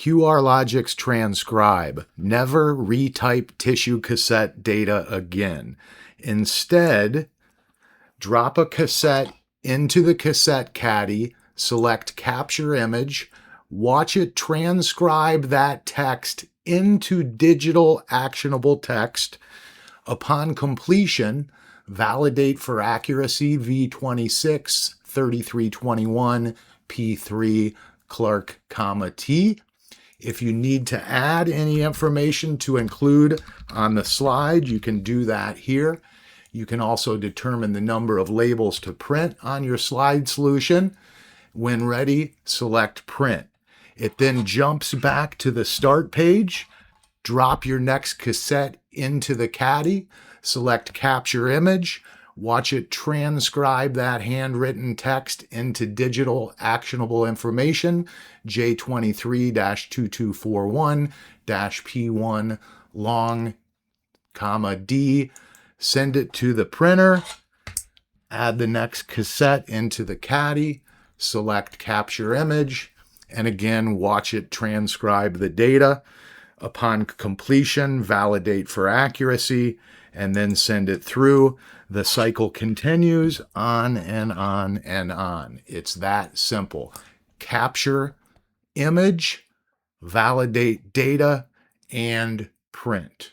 QRlogix Transcribe. Never retype tissue cassette data again. Instead, drop a cassette into the cassette caddy, select Capture Image, watch it transcribe that text into digital actionable text. Upon completion, validate for accuracy V26 3321 P3 Clark, T. If you need to add any information to include on the slide, you can do that here. You can also determine the number of labels to print on your slide solution. When ready, select Print. It then jumps back to the start page. Drop your next cassette into the caddy, select Capture Image, watch it transcribe that handwritten text into digital actionable information, J23-2241-P1 long, D. Send it to the printer, add the next cassette into the caddy, select Capture Image, and again, watch it transcribe the data. Upon completion, validate for accuracy, and then send it through. The cycle continues on and on and on. It's that simple. Capture image, validate data, and print.